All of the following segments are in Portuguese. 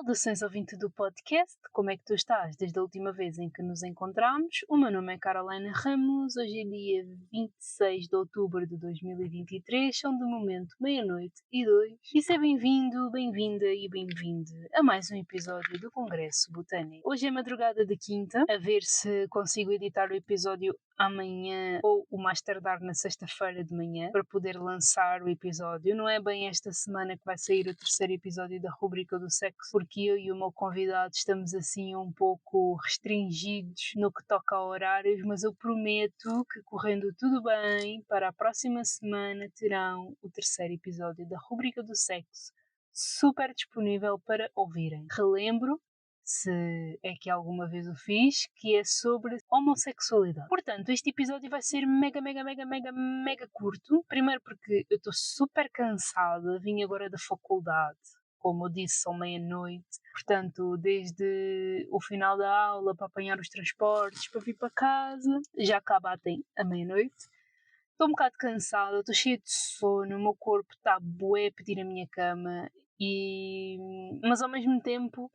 Saudações ouvinte do podcast, como é que tu estás desde a última vez em que nos encontramos? O meu nome é Caroline Ramos, hoje é dia 26 de outubro de 2023, são de momento meia-noite e 2, e seja bem-vindo, bem-vinda e bem-vinde a mais um episódio do Congresso Botânico. Hoje é madrugada de quinta, a ver se consigo editar o episódio amanhã ou o mais tardar na sexta-feira de manhã para poder lançar o episódio. Não é bem esta semana que vai sair o terceiro episódio da rubrica do sexo, porque eu e o meu convidado estamos assim um pouco restringidos no que toca a horários, mas eu prometo que, correndo tudo bem, para a próxima semana terão o terceiro episódio da rubrica do sexo super disponível para ouvirem. Relembro, se é que alguma vez o fiz, que é sobre homossexualidade. Portanto, este episódio vai ser mega curto. Primeiro porque eu estou super cansada, vim agora da faculdade, como eu disse, são meia-noite. Portanto, desde o final da aula, para apanhar os transportes, para vir para casa, já acaba até a meia-noite. Estou um bocado cansada, estou cheia de sono, o meu corpo está bué a pedir a minha cama, mas ao mesmo tempo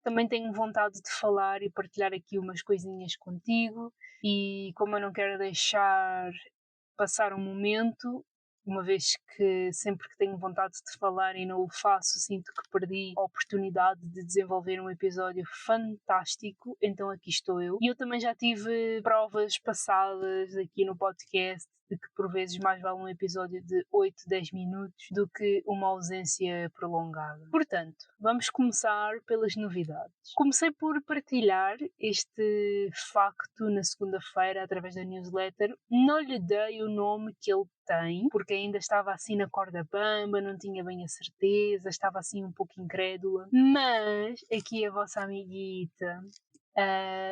também tenho vontade de falar e partilhar aqui umas coisinhas contigo, e como eu não quero deixar passar um momento, uma vez que sempre que tenho vontade de falar e não o faço, sinto que perdi a oportunidade de desenvolver um episódio fantástico, então aqui estou eu. E eu também já tive provas passadas aqui no podcast de que por vezes mais vale um episódio de 8, 10 minutos do que uma ausência prolongada. Portanto, vamos começar pelas novidades. Comecei por partilhar este facto na segunda-feira através da newsletter. Não lhe dei o nome que ele tem, porque ainda estava assim na corda bamba, não tinha bem a certeza, estava assim um pouco incrédula. Mas aqui a vossa amiguita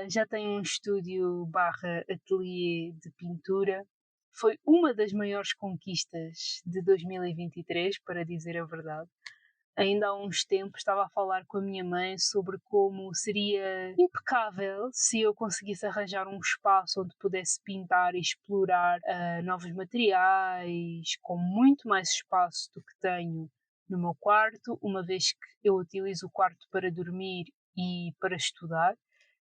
já tem um estúdio barra ateliê de pintura. Foi uma das maiores conquistas de 2023, para dizer a verdade. Ainda há uns tempos estava a falar com a minha mãe sobre como seria impecável se eu conseguisse arranjar um espaço onde pudesse pintar e explorar novos materiais, com muito mais espaço do que tenho no meu quarto, uma vez que eu utilizo o quarto para dormir e para estudar.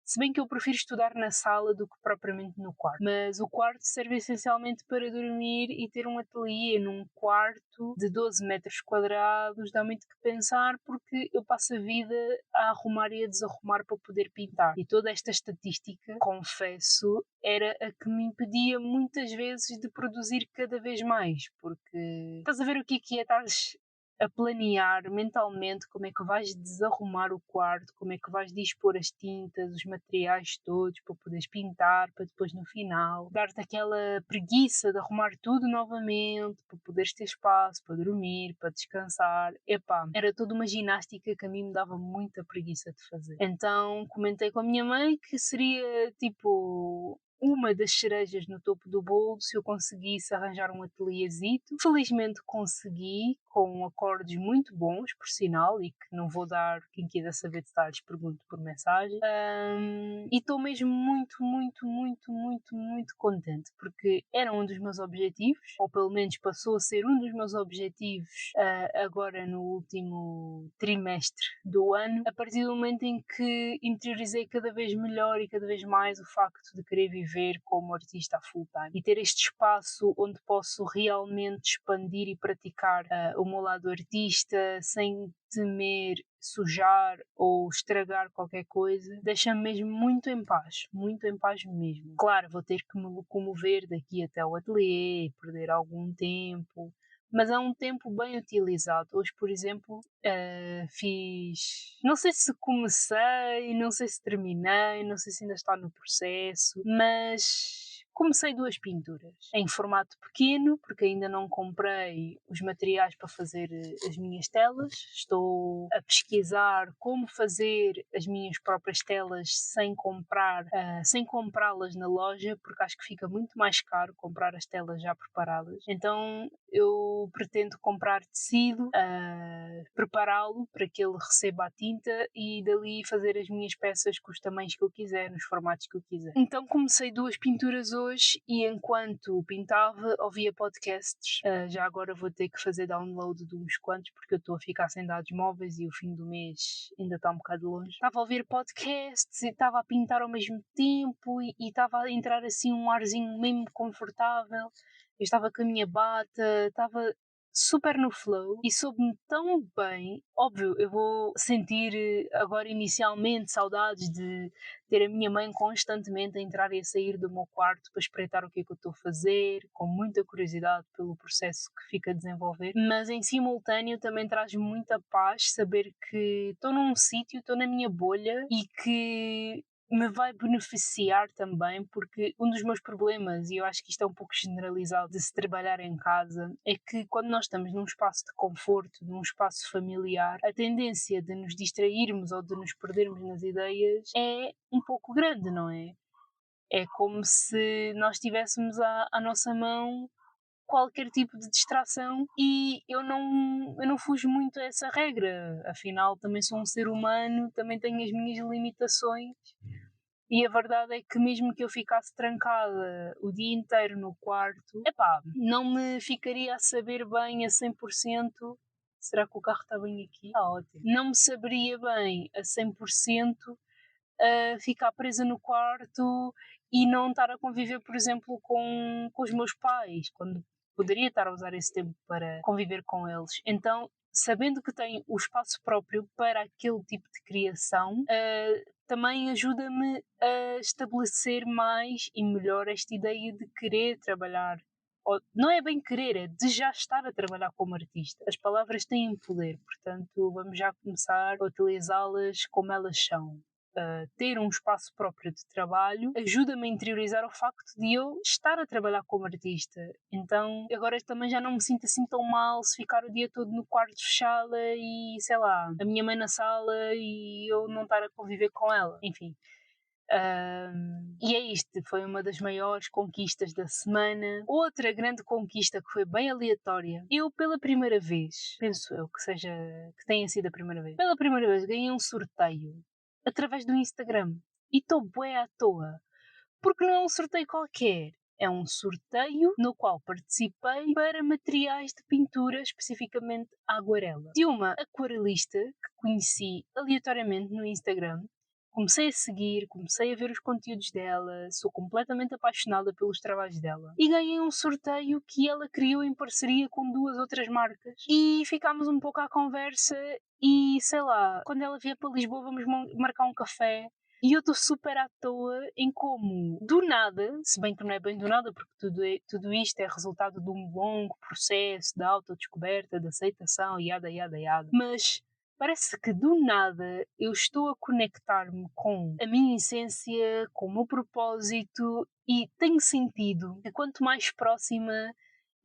Se bem que eu prefiro estudar na sala do que propriamente no quarto. Mas o quarto serve essencialmente para dormir, e ter um ateliê num quarto de 12 metros quadrados dá muito que pensar, porque eu passo a vida a arrumar e a desarrumar para poder pintar. E toda esta estatística, confesso, era a que me impedia muitas vezes de produzir cada vez mais. Porque estás a ver o que é estás a planear mentalmente como é que vais desarrumar o quarto, como é que vais dispor as tintas, os materiais todos para poderes pintar, para depois no final dar-te aquela preguiça de arrumar tudo novamente, para poderes ter espaço para dormir, para descansar. Epá, era toda uma ginástica que a mim me dava muita preguiça de fazer. Então comentei com a minha mãe que seria tipo uma das cerejas no topo do bolo se eu conseguisse arranjar um ateliêzito. Felizmente consegui, com acordes muito bons, por sinal, e que não vou dar, quem quiser saber detalhes pergunto por mensagem. E estou mesmo muito contente, porque era um dos meus objetivos, ou pelo menos passou a ser um dos meus objetivos agora no último trimestre do ano, a partir do momento em que interiorizei cada vez melhor e cada vez mais o facto de querer viver como artista full-time e ter este espaço onde posso realmente expandir e praticar o meu lado artista sem temer sujar ou estragar qualquer coisa, deixa-me mesmo muito em paz mesmo. Claro, vou ter que me locomover daqui até ao ateliê, perder algum tempo, mas é um tempo bem utilizado. Hoje, por exemplo, fiz... Não sei se comecei, não sei se terminei, não sei se ainda está no processo, mas comecei 2 pinturas em formato pequeno, porque ainda não comprei os materiais para fazer as minhas telas. Estou a pesquisar como fazer as minhas próprias telas sem comprá-las na loja, porque acho que fica muito mais caro comprar as telas já preparadas. Então eu pretendo comprar tecido, prepará-lo para que ele receba a tinta e dali fazer as minhas peças com os tamanhos que eu quiser, nos formatos que eu quiser. Então comecei 2 pinturas hoje. hoje e enquanto pintava ouvia podcasts. Já agora vou ter que fazer download de uns quantos porque eu estou a ficar sem dados móveis e o fim do mês ainda está um bocado longe. Estava a ouvir podcasts e estava a pintar ao mesmo tempo e estava a entrar assim um arzinho mesmo confortável. Eu estava com a minha bata, estava super no flow e soube-me tão bem. Óbvio, eu vou sentir agora inicialmente saudades de ter a minha mãe constantemente a entrar e a sair do meu quarto para espreitar o que é que eu estou a fazer, com muita curiosidade pelo processo que fica a desenvolver, mas em simultâneo também traz muita paz saber que estou num sítio, estou na minha bolha e que me vai beneficiar também, porque um dos meus problemas, e eu acho que isto é um pouco generalizado de se trabalhar em casa, é que quando nós estamos num espaço de conforto, num espaço familiar, a tendência de nos distrairmos ou de nos perdermos nas ideias é um pouco grande, não é? É como se nós tivéssemos à nossa mão qualquer tipo de distração e eu não fujo muito a essa regra. Afinal, também sou um ser humano, também tenho as minhas limitações. E a verdade é que mesmo que eu ficasse trancada o dia inteiro no quarto, epá, não me ficaria a saber bem a 100%. Será que o carro está bem aqui? Está ótimo. Não me saberia bem a 100% a ficar presa no quarto e não estar a conviver, por exemplo, com os meus pais, quando poderia estar a usar esse tempo para conviver com eles. Então, sabendo que tenho o espaço próprio para aquele tipo de criação, também ajuda-me a estabelecer mais e melhor esta ideia de querer trabalhar. Não é bem querer, é de já estar a trabalhar como artista. As palavras têm poder, portanto, vamos já começar a utilizá-las como elas são. Ter um espaço próprio de trabalho ajuda-me a interiorizar o facto de eu estar a trabalhar como artista. Então agora também já não me sinto assim tão mal se ficar o dia todo no quarto fechada e sei lá, a minha mãe na sala e eu não estar a conviver com ela. Enfim. E é isto, foi uma das maiores conquistas da semana. Outra grande conquista que foi bem aleatória. Eu pela primeira vez, penso eu que tenha sido a primeira vez, pela primeira vez ganhei um sorteio através do Instagram. E estou bué à toa. Porque não é um sorteio qualquer. É um sorteio no qual participei para materiais de pintura, especificamente aguarela. De uma aquarelista que conheci aleatoriamente no Instagram. Comecei a seguir, comecei a ver os conteúdos dela, sou completamente apaixonada pelos trabalhos dela. E ganhei um sorteio que ela criou em parceria com 2 outras marcas. E ficámos um pouco à conversa e, sei lá, quando ela vier para Lisboa vamos marcar um café. E eu estou super à toa em como, do nada, se bem que não é bem do nada, porque tudo isto é resultado de um longo processo de autodescoberta, de aceitação, yada, yada, yada. Mas parece que do nada eu estou a conectar-me com a minha essência, com o meu propósito e tenho sentido que quanto mais próxima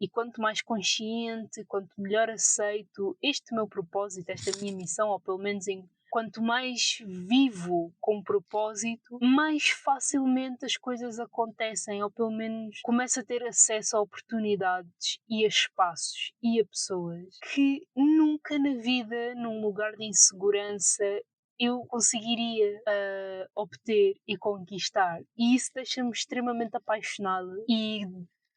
e quanto mais consciente, quanto melhor aceito este meu propósito, esta minha missão, ou pelo menos quanto mais vivo com propósito, mais facilmente as coisas acontecem, ou pelo menos começo a ter acesso a oportunidades e a espaços e a pessoas que nunca na vida, num lugar de insegurança, eu conseguiria obter e conquistar. E isso deixa-me extremamente apaixonada e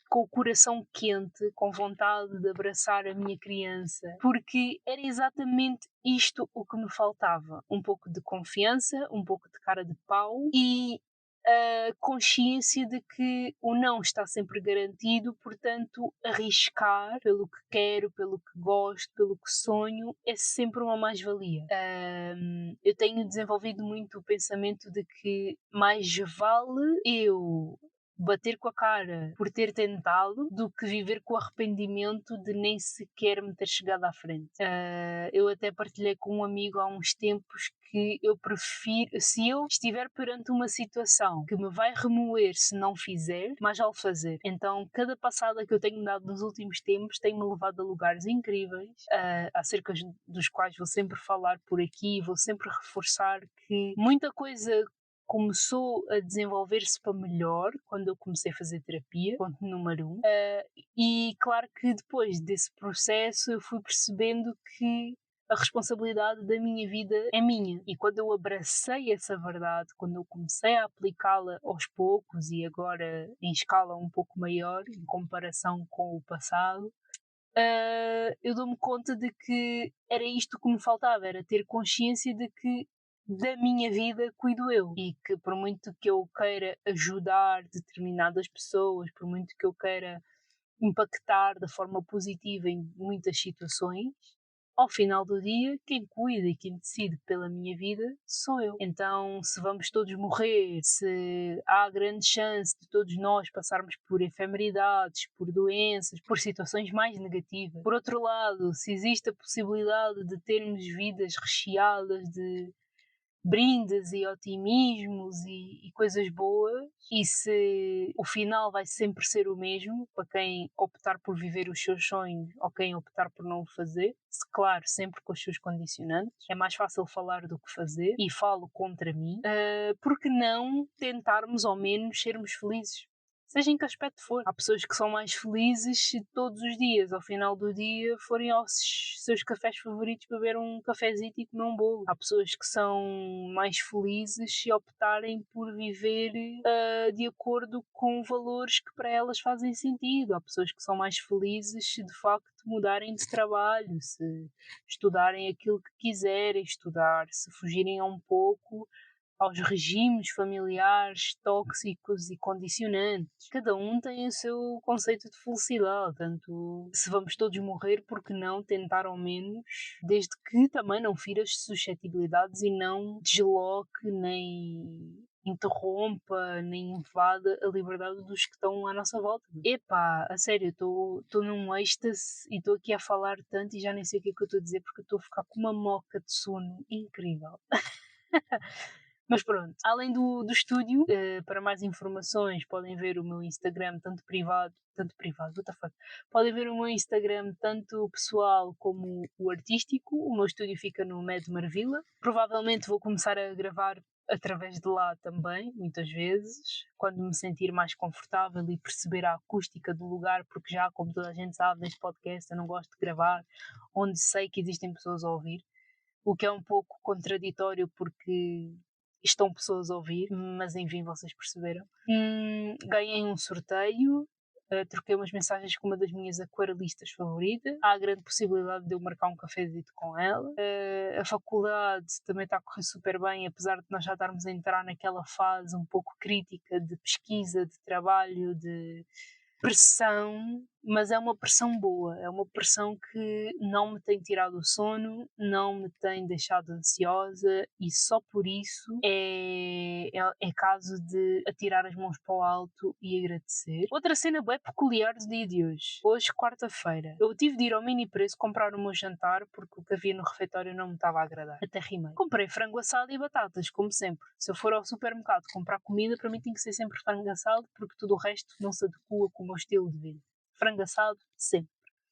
com o coração quente, com vontade de abraçar a minha criança, porque era exatamente isto o que me faltava. Um pouco de confiança, um pouco de cara de pau e a consciência de que o não está sempre garantido, portanto, arriscar pelo que quero, pelo que gosto, pelo que sonho, é sempre uma mais-valia. Eu tenho desenvolvido muito o pensamento de que mais vale eu bater com a cara por ter tentado do que viver com o arrependimento de nem sequer me ter chegado à frente. Eu até partilhei com um amigo há uns tempos que eu prefiro, se eu estiver perante uma situação que me vai remoer se não fizer, mais vale fazer. Então, cada passada que eu tenho dado nos últimos tempos tem-me levado a lugares incríveis, acerca dos quais vou sempre falar por aqui, vou sempre reforçar que muita coisa começou a desenvolver-se para melhor quando eu comecei a fazer terapia, ponto número 1. E claro que depois desse processo eu fui percebendo que a responsabilidade da minha vida é minha. E quando eu abracei essa verdade, quando eu comecei a aplicá-la aos poucos e agora em escala um pouco maior, em comparação com o passado, eu dou-me conta de que era isto que me faltava, era ter consciência de que da minha vida cuido eu e que por muito que eu queira ajudar determinadas pessoas, por muito que eu queira impactar de forma positiva em muitas situações, ao final do dia, quem cuida e quem decide pela minha vida sou eu. Então, se vamos todos morrer, se há grande chance de todos nós passarmos por efemeridades, por doenças, por situações mais negativas. Por outro lado, se existe a possibilidade de termos vidas recheadas de brindes e otimismos e coisas boas, e se o final vai sempre ser o mesmo para quem optar por viver os seus sonhos ou quem optar por não o fazer, se claro, sempre com os seus condicionantes, é mais fácil falar do que fazer e falo contra mim, porque não tentarmos ao menos sermos felizes? Seja em que aspecto for. Há pessoas que são mais felizes se todos os dias, ao final do dia, forem aos seus cafés favoritos beber um cafezito e comer um bolo. Há pessoas que são mais felizes se optarem por viver de acordo com valores que para elas fazem sentido. Há pessoas que são mais felizes se de facto mudarem de trabalho, se estudarem aquilo que quiserem estudar, se fugirem a um pouco aos regimes familiares tóxicos e condicionantes. Cada um tem o seu conceito de felicidade, tanto se vamos todos morrer, por que não tentar ao menos, desde que também não fira as suscetibilidades e não desloque nem interrompa nem invada a liberdade dos que estão à nossa volta. Epá, a sério, estou num êxtase e estou aqui a falar tanto e já nem sei o que é que eu estou a dizer porque eu estou a ficar com uma moca de sono incrível. Mas pronto, além do estúdio, para mais informações podem ver o meu Instagram, tanto privado, what the fuck? Podem ver o meu Instagram tanto pessoal como o artístico. O meu estúdio fica no Med Marvila. Provavelmente vou começar a gravar através de lá também, muitas vezes, quando me sentir mais confortável e perceber a acústica do lugar, porque já, como toda a gente sabe, neste podcast eu não gosto de gravar onde sei que existem pessoas a ouvir, o que é um pouco contraditório porque estão pessoas a ouvir, mas enfim, vocês perceberam. Ganhei um sorteio, troquei umas mensagens com uma das minhas aquarelistas favoritas. Há a grande possibilidade de eu marcar um cafezito com ela. A faculdade também está a correr super bem, apesar de nós já estarmos a entrar naquela fase um pouco crítica de pesquisa, de trabalho, de pressão, mas é uma pressão boa, é uma pressão que não me tem tirado o sono, não me tem deixado ansiosa e só por isso é caso de atirar as mãos para o alto e agradecer. Outra cena bem peculiar do dia de hoje. Hoje, quarta-feira, eu tive de ir ao mini preço comprar o meu jantar porque o que havia no refeitório não me estava a agradar. Até rimei. Comprei frango assado e batatas, como sempre. Se eu for ao supermercado comprar comida, para mim tem que ser sempre frango assado porque tudo o resto não se adequa com o meu estilo de vida. Frango assado, sempre.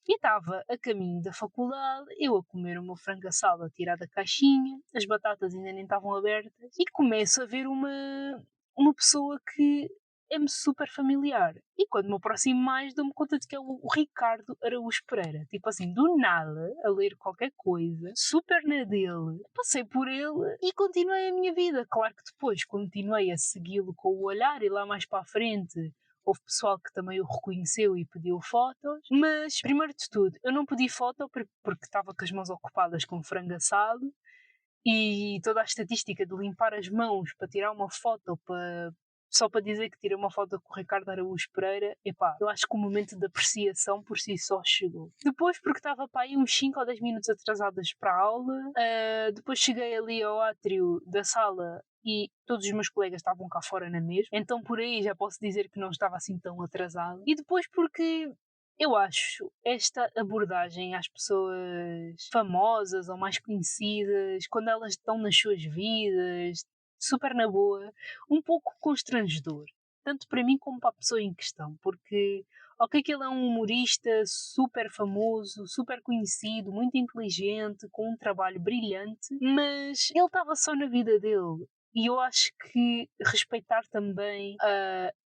E estava a caminho da faculdade, eu a comer o meu frango assado a tirar da caixinha, as batatas ainda nem estavam abertas, e começo a ver uma pessoa que é-me super familiar. E quando me aproximo mais, dou-me conta de que é o Ricardo Araújo Pereira. Tipo assim, do nada, a ler qualquer coisa, super na dele, passei por ele e continuei a minha vida. Claro que depois continuei a segui-lo com o olhar e lá mais para a frente houve pessoal que também o reconheceu e pediu fotos, mas primeiro de tudo, eu não pedi foto porque estava com as mãos ocupadas com frango assado e toda a estatística de limpar as mãos para tirar uma foto só para dizer que tirei uma foto com o Ricardo Araújo Pereira, epá, eu acho que o momento de apreciação por si só chegou. Depois, porque estava para aí uns 5 ou 10 minutos atrasadas para a aula, depois cheguei ali ao átrio da sala e todos os meus colegas estavam cá fora na mesma, então por aí já posso dizer que não estava assim tão atrasado. E depois porque eu acho esta abordagem às pessoas famosas ou mais conhecidas, quando elas estão nas suas vidas, super na boa, um pouco constrangedor. Tanto para mim como para a pessoa em questão, porque ok que ele é um humorista super famoso, super conhecido, muito inteligente, com um trabalho brilhante, mas ele estava só na vida dele. E eu acho que respeitar também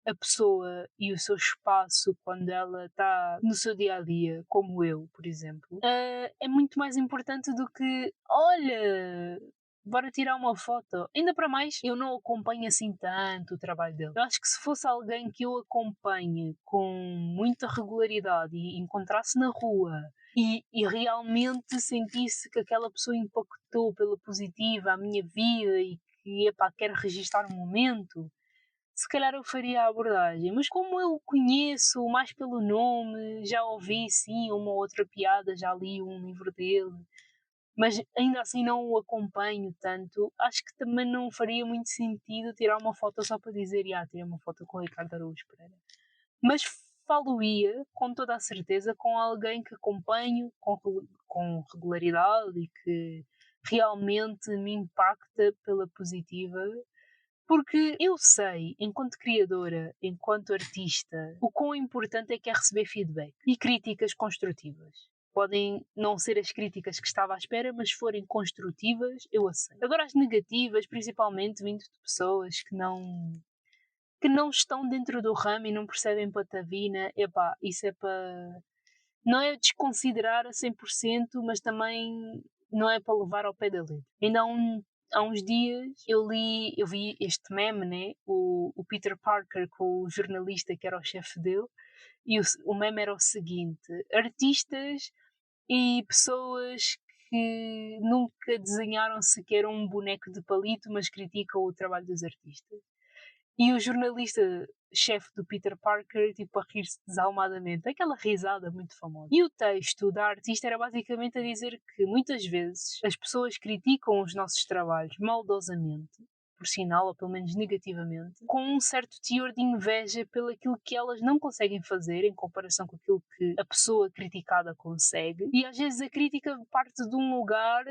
a pessoa e o seu espaço quando ela está no seu dia a dia, como eu, por exemplo, é muito mais importante do que, olha, bora tirar uma foto. Ainda para mais, eu não acompanho assim tanto o trabalho dele. Eu acho que se fosse alguém que eu acompanhe com muita regularidade e encontrasse na rua e realmente sentisse que aquela pessoa impactou pela positiva a minha vida e que, epá, quero registar um momento, se calhar eu faria a abordagem. Mas como eu o conheço mais pelo nome, já ouvi sim uma ou outra piada, já li um livro dele, mas ainda assim não o acompanho tanto, acho que também não faria muito sentido tirar uma foto só para dizer, tirei uma foto com o Ricardo Araújo Pereira. Mas falo-ia, com toda a certeza, com alguém que acompanho com regularidade e que realmente me impacta pela positiva, porque eu sei, enquanto criadora, enquanto artista, o quão importante é que é receber feedback e críticas construtivas. Podem não ser as críticas que estava à espera, mas se forem construtivas, eu aceito. Agora, as negativas, principalmente vindo de pessoas que não estão dentro do ramo e não percebem patavina, epá, isso é para. Não é desconsiderar a 100%, mas também não é para levar ao pé da letra. Ainda há uns dias eu vi este meme, né? O Peter Parker com o jornalista que era o chefe dele, e o meme era o seguinte: artistas e pessoas que nunca desenharam sequer um boneco de palito, mas criticam o trabalho dos artistas. E o jornalista-chefe do Peter Parker, tipo, a rir-se desalmadamente. Aquela risada muito famosa. E o texto da artista era basicamente a dizer que muitas vezes as pessoas criticam os nossos trabalhos maldosamente, por sinal, ou pelo menos negativamente, com um certo teor de inveja pelo aquilo que elas não conseguem fazer em comparação com aquilo que a pessoa criticada consegue. E às vezes a crítica parte de um lugar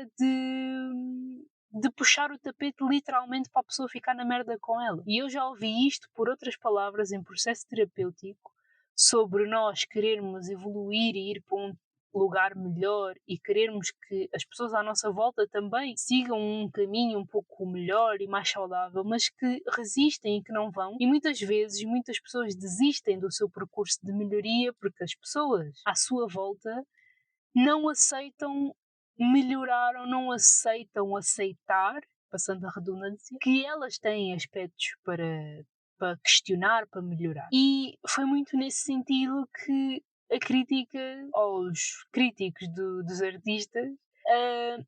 de puxar o tapete literalmente para a pessoa ficar na merda com ela. E eu já ouvi isto, por outras palavras, em processo terapêutico, sobre nós querermos evoluir e ir para um lugar melhor e querermos que as pessoas à nossa volta também sigam um caminho um pouco melhor e mais saudável, mas que resistem e que não vão. E muitas vezes, muitas pessoas desistem do seu percurso de melhoria porque as pessoas à sua volta não aceitam melhorar ou não aceitam aceitar, passando a redundância, que elas têm aspectos para questionar, para melhorar. E foi muito nesse sentido que a crítica aos críticos dos artistas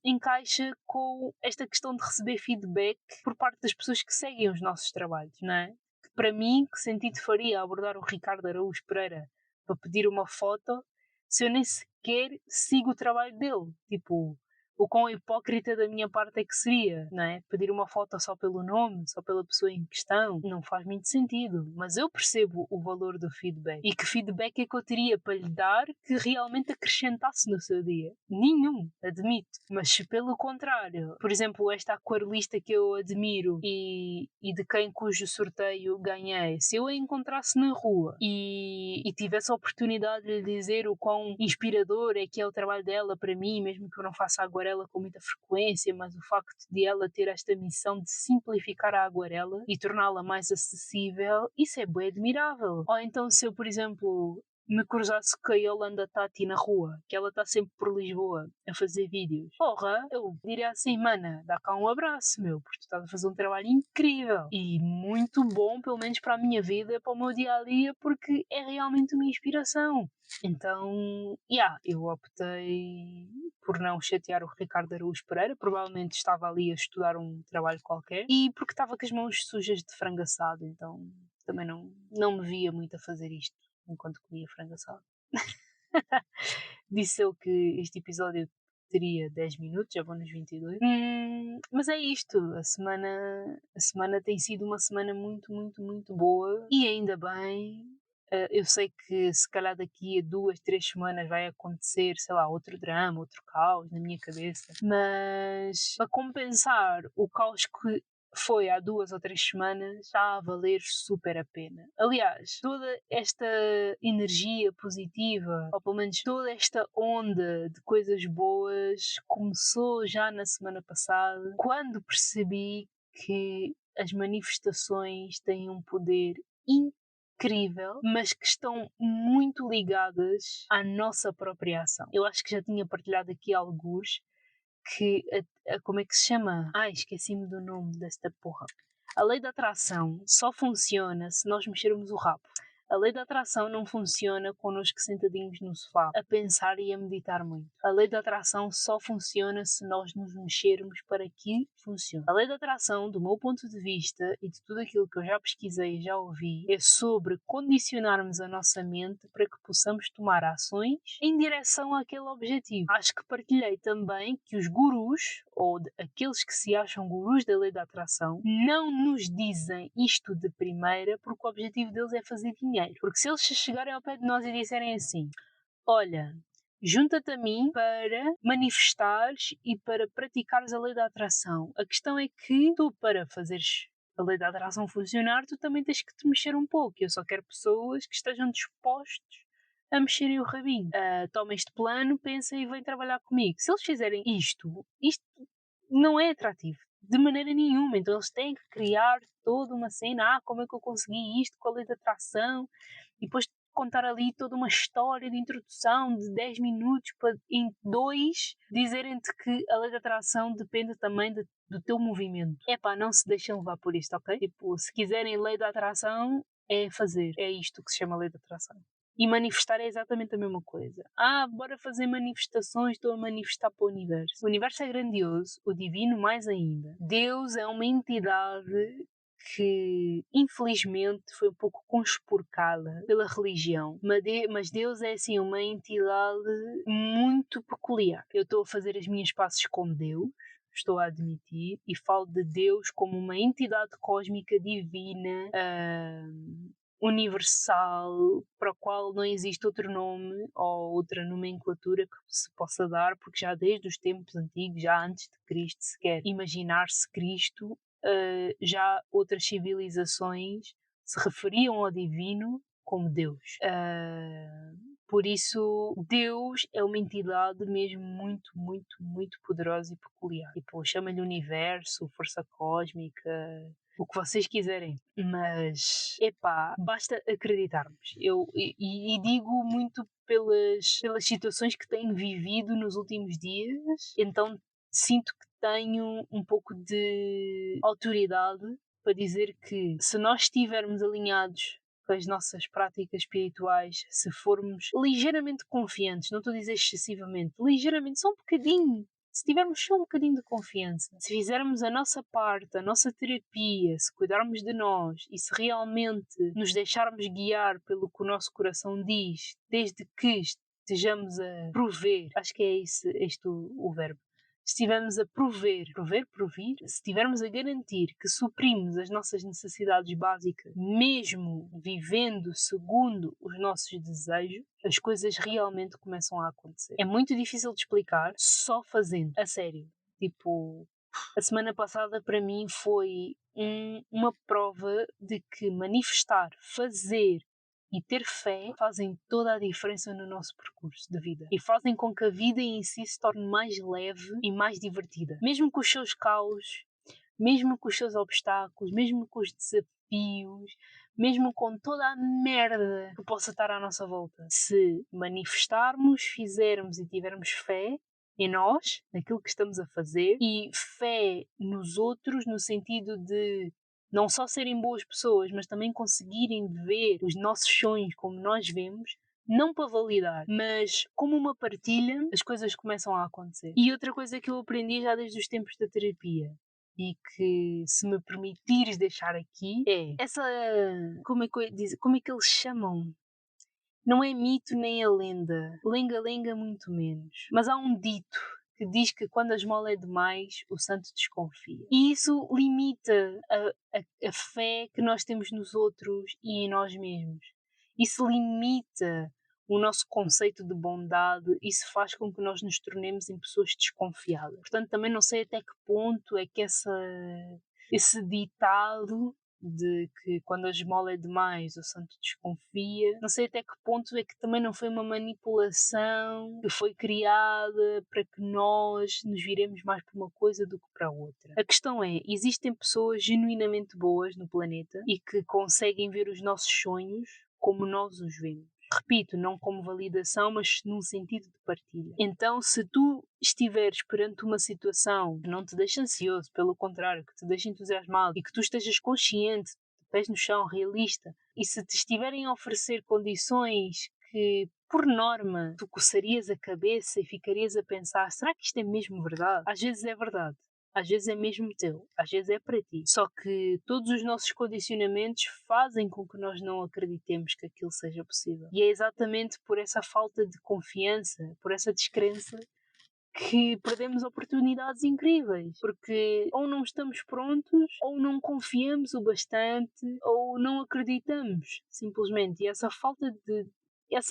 encaixa com esta questão de receber feedback por parte das pessoas que seguem os nossos trabalhos, não é? Que para mim, que sentido faria abordar o Ricardo Araújo Pereira para pedir uma foto se eu nem sequer sigo o trabalho dele? Tipo, o quão hipócrita da minha parte é que seria, não é? Pedir uma foto só pelo nome, só pela pessoa em questão, não faz muito sentido. Mas eu percebo o valor do feedback. E que feedback é que eu teria para lhe dar que realmente acrescentasse no seu dia? Nenhum, admito. Mas se pelo contrário, por exemplo, esta aquarelista que eu admiro e de quem cujo sorteio ganhei, se eu a encontrasse na rua e tivesse a oportunidade de lhe dizer o quão inspirador é que é o trabalho dela para mim, mesmo que eu não faça aguarela com muita frequência, mas o facto de ela ter esta missão de simplificar a aguarela e torná-la mais acessível, isso é bem admirável. Ou então se eu, por exemplo, me cruzasse com a Yolanda Tati na rua, que ela está sempre por Lisboa a fazer vídeos, porra, eu diria assim, mana, dá cá um abraço, meu, porque tu estás a fazer um trabalho incrível e muito bom, pelo menos para a minha vida, para o meu dia a dia, porque é realmente uma inspiração. Então, eu optei por não chatear o Ricardo Araújo Pereira, provavelmente estava ali a estudar um trabalho qualquer, e porque estava com as mãos sujas de frango assado, então também não me via muito a fazer isto enquanto comia frango assado. Disse eu que este episódio teria 10 minutos, já vou nos 22. Mas é isto, a semana tem sido uma semana muito, muito, muito boa e ainda bem. Eu sei que se calhar daqui a 2, 3 semanas vai acontecer, sei lá, outro drama, outro caos na minha cabeça, mas para compensar o caos que foi há 2 ou 3 semanas, está a valer super a pena. Aliás, toda esta energia positiva, ou pelo menos toda esta onda de coisas boas, começou já na semana passada, quando percebi que as manifestações têm um poder incrível incrível, mas que estão muito ligadas à nossa própria ação. Eu acho que já tinha partilhado aqui alguns que como é que se chama? Ai, esqueci-me do nome desta porra. A lei da atração só funciona se nós mexermos o rabo. A lei da atração não funciona connosco sentadinhos no sofá, a pensar e a meditar muito. A lei da atração só funciona se nós nos mexermos para que funcione. A lei da atração, do meu ponto de vista e de tudo aquilo que eu já pesquisei e já ouvi, é sobre condicionarmos a nossa mente para que possamos tomar ações em direção àquele objetivo. Acho que partilhei também que os gurus, ou aqueles que se acham gurus da lei da atração, não nos dizem isto de primeira porque o objetivo deles é fazer dinheiro. Porque se eles chegarem ao pé de nós e disserem assim: olha, junta-te a mim para manifestares e para praticares a lei da atração. A questão é que tu, para fazeres a lei da atração funcionar, tu também tens que te mexer um pouco. Eu só quero pessoas que estejam dispostos a mexerem o rabinho. Toma este plano, pensa e vem trabalhar comigo. Se eles fizerem isto não é atrativo. De maneira nenhuma. Então eles têm que criar toda uma cena. Como é que eu consegui isto com a lei da atração? E depois contar ali toda uma história de introdução de 10 minutos para em 2 dizerem-te que a lei da atração depende também do teu movimento. Não se deixem levar por isto, ok? Tipo, se quiserem lei da atração, é fazer. É isto que se chama lei da atração. E manifestar é exatamente a mesma coisa. Bora fazer manifestações, estou a manifestar para o universo. O universo é grandioso, o divino mais ainda. Deus é uma entidade que infelizmente foi um pouco conspurcada pela religião, mas Deus é assim uma entidade muito peculiar. Eu estou a fazer as minhas pazes com Deus, estou a admitir, e falo de Deus como uma entidade cósmica divina, universal, para o qual não existe outro nome ou outra nomenclatura que se possa dar, porque já desde os tempos antigos, já antes de Cristo sequer imaginar-se Cristo, já outras civilizações se referiam ao divino como Deus. Por isso, Deus é uma entidade mesmo muito, muito, muito poderosa e peculiar. Tipo, chama-lhe universo, força cósmica, o que vocês quiserem. Mas, basta acreditarmos. E digo muito pelas situações que tenho vivido nos últimos dias. Então, sinto que tenho um pouco de autoridade para dizer que se nós estivermos alinhados com as nossas práticas espirituais, se formos ligeiramente confiantes, não estou a dizer excessivamente, ligeiramente, só um bocadinho, se tivermos só um bocadinho de confiança, se fizermos a nossa parte, a nossa terapia, se cuidarmos de nós e se realmente nos deixarmos guiar pelo que o nosso coração diz, desde que estejamos a prover, acho que é este o verbo, se estivermos a provir, se estivermos a garantir que suprimos as nossas necessidades básicas, mesmo vivendo segundo os nossos desejos, as coisas realmente começam a acontecer. É muito difícil de explicar só fazendo, a sério. Tipo, a semana passada para mim foi uma prova de que manifestar, fazer e ter fé fazem toda a diferença no nosso percurso de vida e fazem com que a vida em si se torne mais leve e mais divertida. Mesmo com os seus caos, mesmo com os seus obstáculos, mesmo com os desafios, mesmo com toda a merda que possa estar à nossa volta. Se manifestarmos, fizermos e tivermos fé em nós, naquilo que estamos a fazer, e fé nos outros no sentido de não só serem boas pessoas, mas também conseguirem ver os nossos sonhos como nós vemos, não para validar, mas como uma partilha, as coisas começam a acontecer. E outra coisa que eu aprendi já desde os tempos da terapia, e que, se me permitires deixar aqui, é essa, como é que eles chamam? Não é mito nem a lenda, lenga-lenga muito menos, mas há um dito que diz que quando a esmola é demais, o santo desconfia. E isso limita a fé que nós temos nos outros e em nós mesmos. Isso limita o nosso conceito de bondade. Isso faz com que nós nos tornemos em pessoas desconfiadas. Portanto, também não sei até que ponto é que esse ditado de que quando a esmola é demais o santo desconfia. Não sei até que ponto é que também não foi uma manipulação que foi criada para que nós nos viremos mais para uma coisa do que para outra. A questão é, existem pessoas genuinamente boas no planeta e que conseguem ver os nossos sonhos como nós os vemos. Repito, não como validação, mas num sentido de partilha. Então, se tu estiveres perante uma situação que não te deixa ansioso, pelo contrário, que te deixa entusiasmado e que tu estejas consciente, de pés no chão, realista, e se te estiverem a oferecer condições que, por norma, tu coçarias a cabeça e ficarias a pensar, será que isto é mesmo verdade? Às vezes é verdade. Às vezes é mesmo teu, às vezes é para ti. Só que todos os nossos condicionamentos fazem com que nós não acreditemos que aquilo seja possível. E é exatamente por essa falta de confiança, por essa descrença, que perdemos oportunidades incríveis. Porque ou não estamos prontos, ou não confiamos o bastante, ou não acreditamos, simplesmente. E essa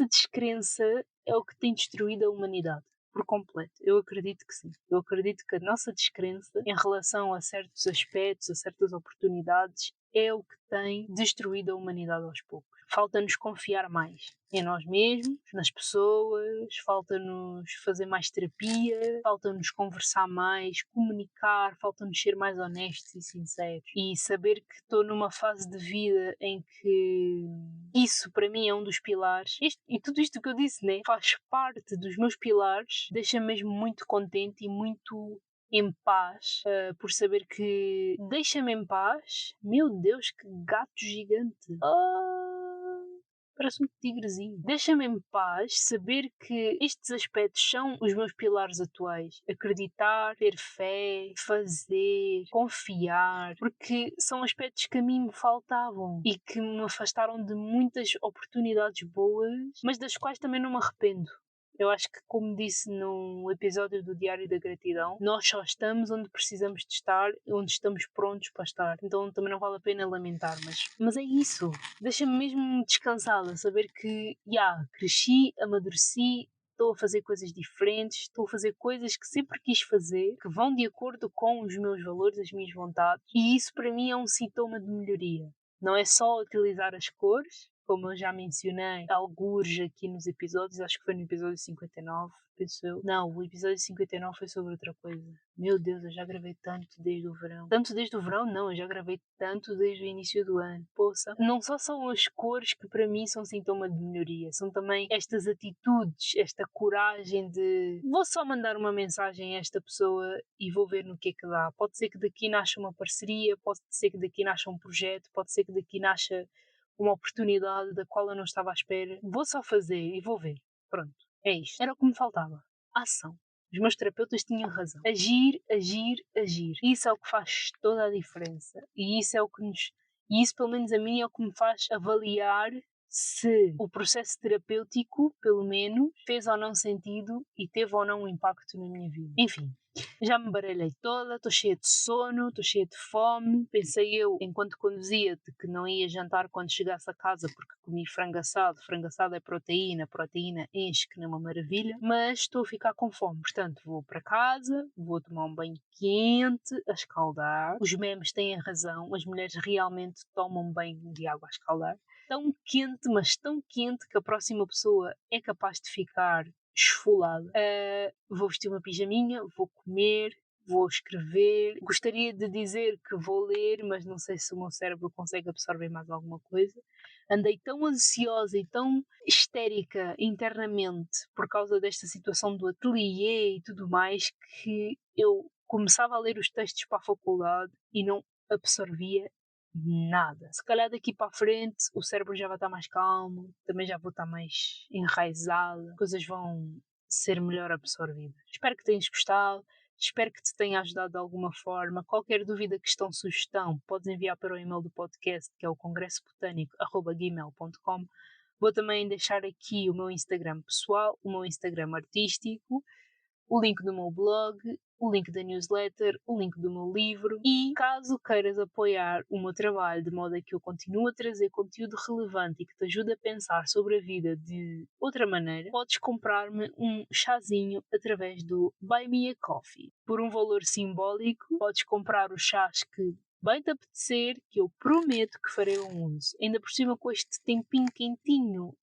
descrença é o que tem destruído a humanidade por completo. Eu acredito que sim. Eu acredito que a nossa descrença em relação a certos aspectos, a certas oportunidades, é o que tem destruído a humanidade aos poucos. Falta-nos confiar mais em nós mesmos, nas pessoas, falta-nos fazer mais terapia, falta-nos conversar mais, comunicar, falta-nos ser mais honestos e sinceros. E saber que estou numa fase de vida em que isso para mim é um dos pilares. E tudo isto que eu disse, né, faz parte dos meus pilares, deixa-me mesmo muito contente e muito em paz, por saber que deixa-me em paz. Meu Deus, que gato gigante! Parece um tigrezinho. Deixa-me em paz saber que estes aspectos são os meus pilares atuais. Acreditar, ter fé, fazer, confiar, porque são aspectos que a mim me faltavam e que me afastaram de muitas oportunidades boas, mas das quais também não me arrependo. Eu acho que, como disse no episódio do Diário da Gratidão, nós só estamos onde precisamos de estar, onde estamos prontos para estar. Então também não vale a pena lamentar, mas é isso. Deixa-me mesmo descansada, saber que, cresci, amadureci, estou a fazer coisas diferentes, estou a fazer coisas que sempre quis fazer, que vão de acordo com os meus valores, as minhas vontades, e isso para mim é um sintoma de melhoria. Não é só utilizar as cores, como eu já mencionei algures aqui nos episódios, acho que foi no episódio 59, penso eu. Não, o episódio 59 foi sobre outra coisa. Meu Deus, eu já gravei tanto desde o verão. Tanto desde o verão, não, eu já gravei tanto desde o início do ano. Poxa, não só são as cores que para mim são sintoma de melhoria, são também estas atitudes, esta coragem de vou só mandar uma mensagem a esta pessoa e vou ver no que é que dá. Pode ser que daqui nasça uma parceria, pode ser que daqui nasça um projeto, pode ser que daqui nasça uma oportunidade da qual eu não estava à espera. Vou só fazer e vou ver. Pronto, é isto. Era o que me faltava. Ação. Os meus terapeutas tinham razão. Agir, agir, agir. Isso é o que faz toda a diferença. E isso é o que nos... E isso, pelo menos a mim, é o que me faz avaliar se o processo terapêutico, pelo menos, fez ou não sentido e teve ou não um impacto na minha vida. Enfim, já me baralhei toda, estou cheia de sono, estou cheia de fome. Pensei eu, enquanto conduzia, de que não ia jantar quando chegasse a casa porque comi frango assado. Frango assado é proteína, proteína enche que não é uma maravilha. Mas estou a ficar com fome, portanto vou para casa, vou tomar um banho quente, a escaldar. Os memes têm razão, as mulheres realmente tomam um banho de água a escaldar. Tão quente, mas tão quente que a próxima pessoa é capaz de ficar esfolada. Vou vestir uma pijaminha, vou comer, vou escrever. Gostaria de dizer que vou ler, mas não sei se o meu cérebro consegue absorver mais alguma coisa. Andei tão ansiosa e tão histérica internamente por causa desta situação do ateliê e tudo mais que eu começava a ler os textos para a faculdade e não absorvia nada. Se calhar daqui para a frente o cérebro já vai estar mais calmo, também já vou estar mais enraizado, coisas vão ser melhor absorvidas. Espero que tenhas gostado, espero que te tenha ajudado de alguma forma. Qualquer dúvida, questão, sugestão, podes enviar para o e-mail do podcast, que é o congressobotânico@gmail.com. Vou também deixar aqui o meu Instagram pessoal, o meu Instagram artístico, o link do meu blog, o link da newsletter, o link do meu livro e caso queiras apoiar o meu trabalho de modo a que eu continue a trazer conteúdo relevante e que te ajude a pensar sobre a vida de outra maneira, podes comprar-me um chazinho através do Buy Me a Coffee. Por um valor simbólico, podes comprar os chás que bem te apetecer, que eu prometo que farei um uso. Ainda por cima com este tempinho quentinho.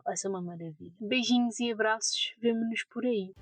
Vai ser uma maravilha. Beijinhos e abraços, vemo-nos por aí.